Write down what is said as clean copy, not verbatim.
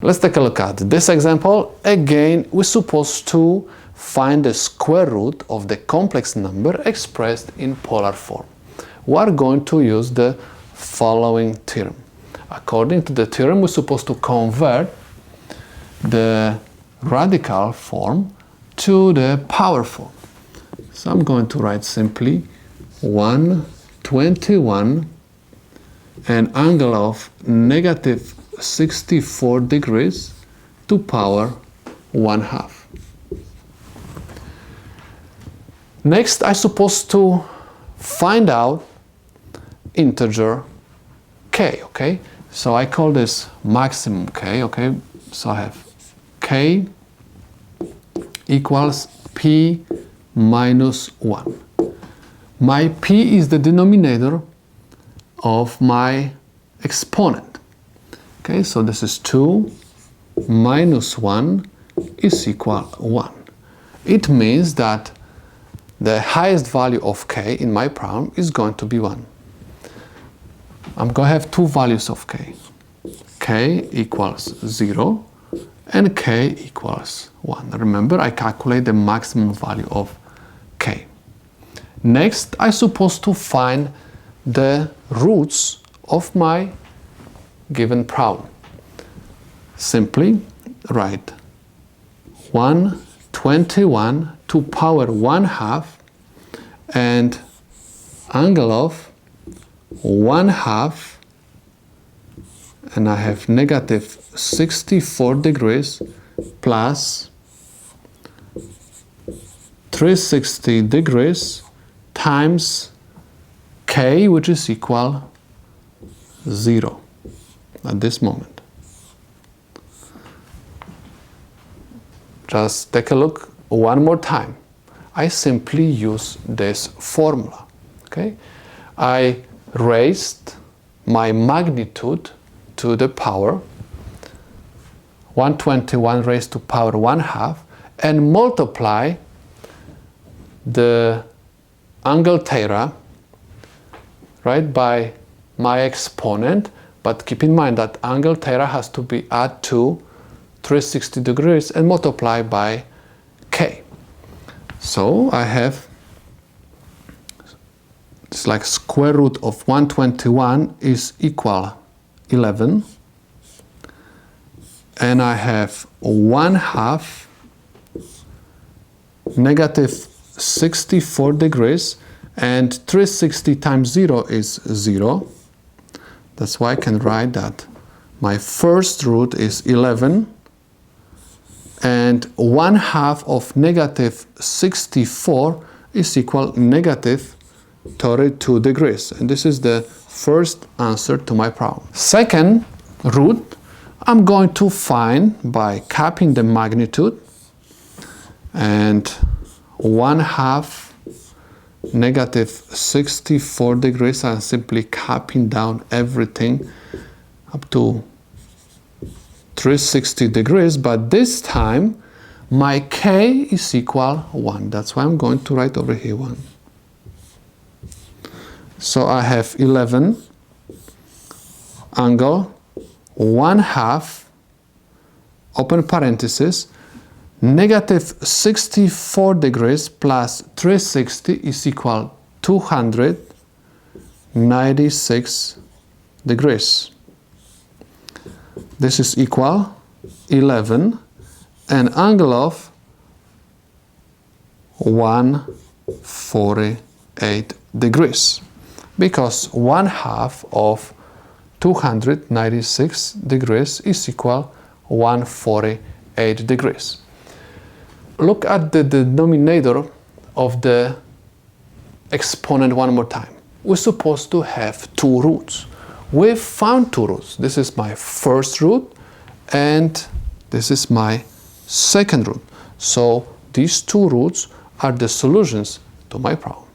Let's take a look at this example. Again, we're supposed to find the square root of the complex number expressed in polar form. We are going to use the following theorem. According to the theorem, we're supposed to convert the radical form to the power form. So I'm going to write simply 121 an angle of negative 64 degrees to power 1/2. Next, I'm supposed to find out integer k, okay? So I call this maximum k, okay? So I have k equals p minus 1. My p is the denominator of my exponent. Okay, so this is 2 minus 1 is equal 1. It means that the highest value of k in my problem is going to be 1. I'm going to have two values of k. K equals 0 and k equals 1. Remember, I calculate the maximum value of k. Next, I'm supposed to find the roots of my given problem. Simply write 121 to power 1/2 and angle of 1/2, and I have negative 64 degrees plus 360 degrees times k, which is equal 0 at this moment. Just take a look one more time. I simply use this formula. Okay? I raised my magnitude to the power 121 raised to power 1/2 and multiply the angle theta, right, by my exponent. But keep in mind that angle theta has to be added to 360 degrees and multiply by k. So I have, it's like square root of 121 is equal 11. And I have 1/2 negative 64 degrees, and 360 times 0 is 0. That's why I can write that my first root is 11, and 1/2 of negative 64 is equal negative 32 degrees. And this is the first answer to my problem. Second root, I'm going to find by capping the magnitude, and 1/2 negative 64 degrees, I'm simply capping down everything up to 360 degrees, but this time my k is equal 1. That's why I'm going to write over here 1. So I have 11 angle 1/2 open parenthesis negative 64 degrees plus 360 is equal 296 degrees. This is equal 11 and angle of 148 degrees, because 1/2 of 296 degrees is equal 148 degrees. Look at the denominator of the exponent one more time. We're supposed to have two roots. We've found two roots. This is my first root and this is my second root. So these two roots are the solutions to my problem.